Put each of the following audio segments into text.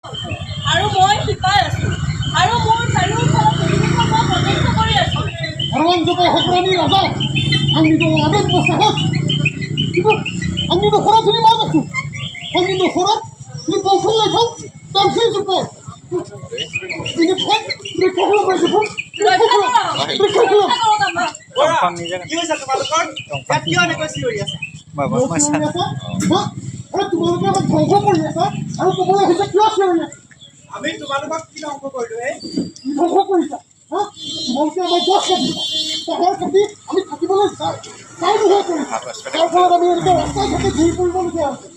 আৰু মই শিকাই আছো আৰু মোৰ চাৰিওফালে পৃথিৱীখন মই প্ৰত্যক্ষ কৰি আছো। Arwanzo ko hokrani raza. Ang nito amin mo sahot. Diba? Ang nito horat ni mga ko. Ang nito horat ni bawful na ko. Tamsin supo. Ini pet ni kahlo ba supo? টংপাং নিজে কি হৈছে তোমালোকৰ? ইয়াত কিয় এনেকৈ চিঞৰি আছে? বাবা মাছা আৰে তোমালোকে আমাক ধ্বংস কৰি আছা আৰু ক'বলৈ হৈছে কিয় চিঞৰি আছা? আমি তোমালোকক কি ধ্বংস কৰিলো হে? ধ্বংস কৰিছা হা? তোমালোকে আমাৰ গছ কাটিছা পাহাৰ কাটি আমি থাকিবলৈ চাই নোহোৱা কৰিছা তাৰ ফলত আমি এনেকৈ ৰাস্তাই ঘাটে ঘূৰি ফুৰিবলগীয়া হৈছে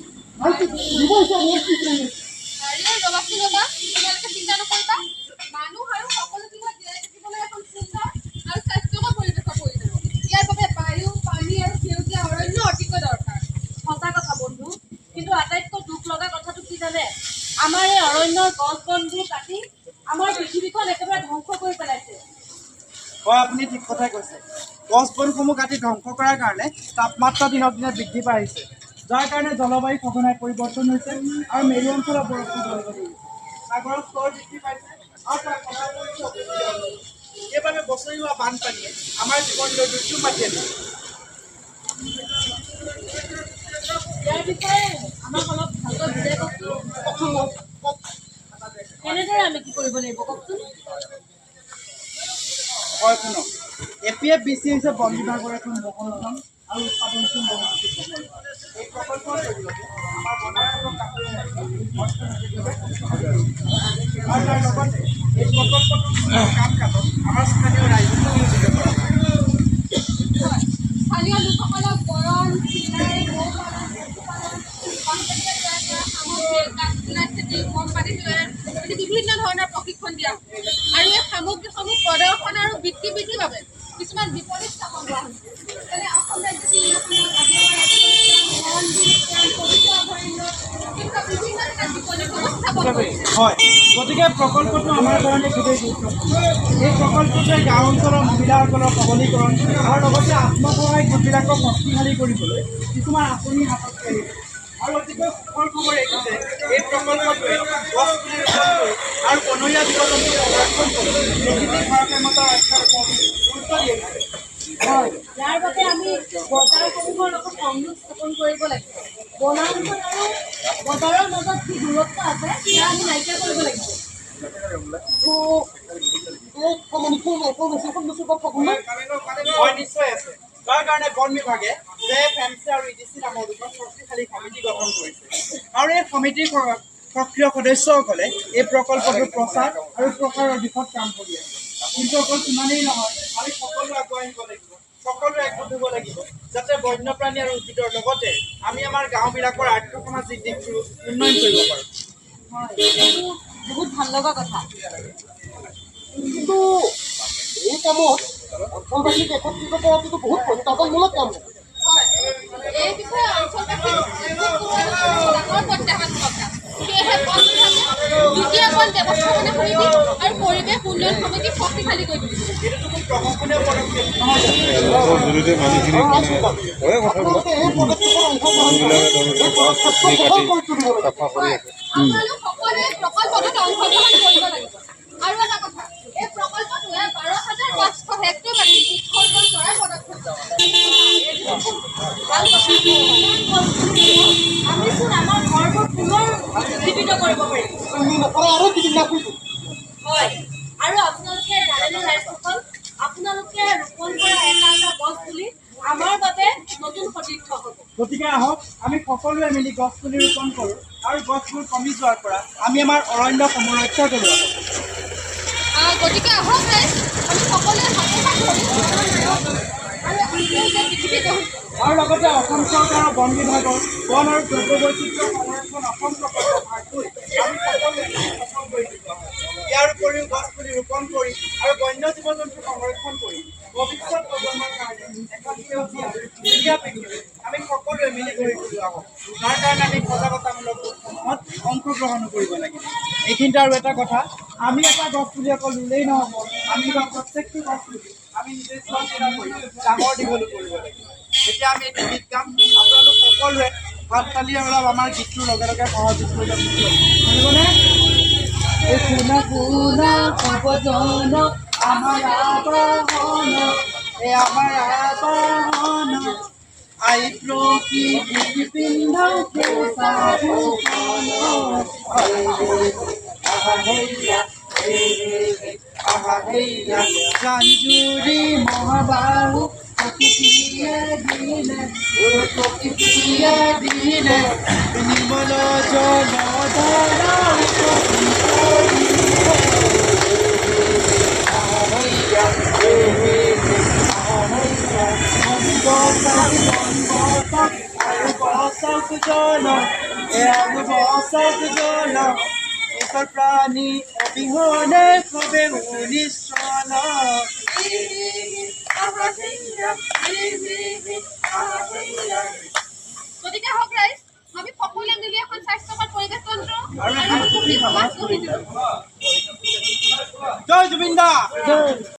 আৰু কি দিব হৈছে মোৰ কি কৰি আছে? তোমালোকে চিন্তা নকৰিবা। মানুহ আৰু সকলো জীৱক জীয়াই থাকিবলৈ এখন সুন্দৰ আৰু স্বাস্থ্যকৰ পৰিৱেশৰ প্ৰয়োজন। ইয়াৰ বাবে বায়ু, পানী আৰু সেউজীয়া অৰণ্য অতিকৈ দৰকাৰ। সঁচা কথা বন্ধু, কিন্তু আটাইতকৈ দুখ লগা কথাটো কি জানে? আমাৰ এই অৰণ্যৰ গছ বনবোৰ কাটি আমাৰ পৃথিৱীখন একেবাৰে ধ্বংস কৰি পেলাইছে। হয়, আপুনি ঠিক কথাই কৈছে। গছ বনসমূহ কাটি ধ্বংস কৰাৰ কাৰণে তাপমাত্ৰা দিনক দিনে বৃদ্ধি পাই আহিছে, যাৰ কাৰণে জলবায়ু সঘনাই পৰিৱৰ্তন হৈছে আৰু মেৰু অঞ্চলৰ বৰফ গলিব ধৰিছে। সাগৰৰ স্তৰ বৃদ্ধি পাইছে আৰু তাৰ প্ৰভাৱ পৰিছে অতিথি। সেইবাবে বছৰি হোৱা বানপানীয়ে আমাৰ জীৱনলৈ দুৰ্যোগ মাতি আনিছে। ইয়াৰ বিষয়ে আমাক অলপ ভালকৈ বুজাই কওকচোন। কেনেদৰে আমি কি কৰিব লাগিব কওকচোন? হয়, শুনক। APFBC হৈছে বন বিভাগৰ এখন বহনক্ষম আৰু উৎপাদনক্ষম বহুমুখী প্ৰকল্প। এই প্ৰকল্পৰ জৰিয়তে আমাৰ বনাঞ্চলৰ কাষৰীয়া আৰু তাৰ লগতে এই প্ৰকল্পটোৰ কাম কাজত আমাৰ স্থানীয় ৰাইজক নিয়োজিত কৰা হয়। স্থানীয় লোকসকলক বৰণ, চিলাই, গৌপালন, পশুপালন, বাঁহবেতৰ তৈয়াৰ কৰা সামগ্ৰী, কাঠফুলা খেতি, মমবাতি তৈয়াৰ আদি বিভিন্ন ধৰণৰ প্ৰশিক্ষণ দিয়া হয়। আৰু এই সামগ্ৰীসমূহ প্ৰদৰ্শন আৰু বিক্ৰী বৃদ্ধিৰ বাবে কিছুমান বিপণী স্থাপন কৰা হৈছে। যেনে অসম ৰাজ্য চিৰিয়াখানা, কাজিৰঙা ৰাষ্ট্ৰীয় উদ্যান, মন্দিৰ, পবিত্ৰ অভয়াৰণ্য, এনেকুৱা বিভিন্ন ধৰণৰ বিপণীসমূহ স্থাপন কৰিছে। হয়, গতিকে প্ৰকল্পটো আমাৰ কাৰণে খুবেই গুৰুত্বপূৰ্ণ। এই প্ৰকল্পটোৱে গাঁও অঞ্চলৰ মহিলাসকলৰ সবলীকৰণ আৰু লগতে আত্মসহায়ক গোটবিলাকক শক্তিশালী কৰিবলৈ কিছুমান আঁচনি হাতত তুলিছে। আৰু অতিকৈ সুখৰ খবৰ এইটো যে এই প্ৰকল্পটোৱে গছ পুলি ৰোপণ কৰি আৰু বনৰীয়া জীৱ জন্তু সংৰক্ষণ কৰি প্ৰকৃতিৰ ভাৰসাম্যতা ৰক্ষাৰ ওপৰত গুৰুত্ব দি আহিছে। হয়, ইয়াৰ বাবে আমি বজাৰসমূহৰ লগত সংযোগ স্থাপন কৰিব লাগিব। বনাঞ্চল আৰু বজাৰৰ মাজত যি দূৰত্ব আছে সেয়া আমি নাইকিয়া কৰিব লাগিব। হয়, নিশ্চয় আছে। তাৰ কাৰণে বন বিভাগে JFMC আৰু EDC নামৰ দুখন শক্তিশালী সমিতি গঠন কৰিছে। আৰু এই সমিতিৰ সক্ৰিয় সদস্যসকলে এই প্ৰকল্পটোৰ প্ৰচাৰ আৰু প্ৰসাৰৰ দিশত কাম কৰি আছে। কিন্তু অকল সিমানেই নহয়, আমি সকলো আগুৱাই আহিব লাগিব, সকলো একগোট হ'ব লাগিব, যাতে বন্যপ্ৰাণী আৰু উদ্ভিদৰ লগতে আমি আমাৰ গাঁওবিলাকৰ আৰ্থ-সামাজিক দিশটো উন্নয়ন কৰিব পাৰোঁ। হয়, এইটো বহুত ভাল লগা কথা। কিন্তু এই কামত অঞ্চলবাসীক একত্ৰিত কৰাটোতো বহুত প্ৰত্যাহ্বানমূলক কাম। হয়, এই বিষয়ে অঞ্চলবাসীক ডাঙৰ প্ৰত্যাহ্বানমূলক কাম। সেয়েহে বন বিভাগে যুটীয়া বন ব্যৱস্থাপনা সমিতি আৰু পৰিৱেশ উন্নয়ন সমিতি শক্তিশালী কৰি তুলিছে। এইটোতো খুব প্ৰশংসনীয় পদক্ষেপ নহয় জানো? জৰিয়তে মানুহখিনি হয়ে কথাবিলাক আপোনালোকে এই পদক্ষেপত অংশগ্ৰহণ কৰি এই পদক্ষেপটো সফল কৰি তুলিব লাগিব। চাফা কৰি আছে আপোনালোক সকলোৱে প্ৰকল্পটোত অংশগ্ৰহণ কৰিব লাগিব। আৰু এটা কথা, এই প্ৰকল্পটোৱে 12,500 হেক্টৰ মাটি বৃক্ষৰোপণ কৰাৰ পদক্ষেপ লৈছে। আমি চোন আমাৰ ঘৰবোৰ পুনৰ জীৱিত কৰিব পাৰিম। আমি নকৰা আৰু কিবা কৰিব। হয়, আৰু আপোনালোকে জানেনে ৰাইজসকল, আপোনালোকে ৰোপণ কৰা এটা এটা গছ পুলি আমাৰ বাবে নতুন সতীৰ্থ হ'ব। গতিকে আহক আমি সকলোৱে মিলি গছ পুলি ৰোপণ কৰোঁ আৰু গছবোৰ কমি যোৱাৰ পৰা আমি আমাৰ অৰণ্যসমূহ ৰক্ষা কৰোঁ। গতিকে আহক ৰাইজ, আমি সকলোৱে হাতে হাত ধৰি আৰু পৃথিৱী গঢ়ি আৰু লগতে অসম চৰকাৰৰ বন বিভাগৰ বন আৰু জৈৱ বৈচিত্ৰ্য সংৰক্ষণ অসম প্ৰকল্পৰ ভাগকৈ আমি সকলোৱে সফল কৰি দিবা। ইয়াৰ উপৰিও গছ পুলি ৰোপণ কৰি আৰু বন্য জীৱ জন্তু সংৰক্ষণ কৰি ভৱিষ্যত প্ৰজন্মৰ কাৰণে এখন সেউজীয়া ধুনীয়া পৃথিৱী আমি সকলোৱে মিলি গঢ়ি তুলিব আহোঁ। তাৰ কাৰণে আমি সজাগতামূলক গোটসমূহত অংশগ্ৰহণো কৰিব লাগিব। এইখিনিতে আৰু এটা কথা, আমি এটা গছ পুলি অকল ৰুলেই নহ'ব, আমি ৰোৱা প্ৰত্যেকটো গছ পুলি আমি নিজে চোৱা চিতা কৰি ডাঙৰ দীঘলো কৰিব লাগিব। এতিয়া আমি এইটো গীত গাম, আপোনালোক সকলোৱে ভাত তালি আৰু আমাৰ গীতটোৰ লগে লগে সহযোগ কৰিব লাগিব। শুনিবনে? গুণ সৰ্বজন আমাৰ আবাহন আমাৰ আবাহন আই প্ৰকৃতি পিন্ধ সাধুখন জাঞ্জুৰি মহাবাহু প্ৰকৃতিয়ে দিলে নিৰ্মল জলধাৰা প্ৰাণী অবিহনে সবে নিশ্চল গতিকে হওক ৰাইজ আমি সকলোৱে মিলি এখন স্বাস্থ্যকৰ পৰিৱেশ তন্ত্ৰ আৰু সুখী সমাজ গঢ়ি তুলিম। জয় জুবিন দা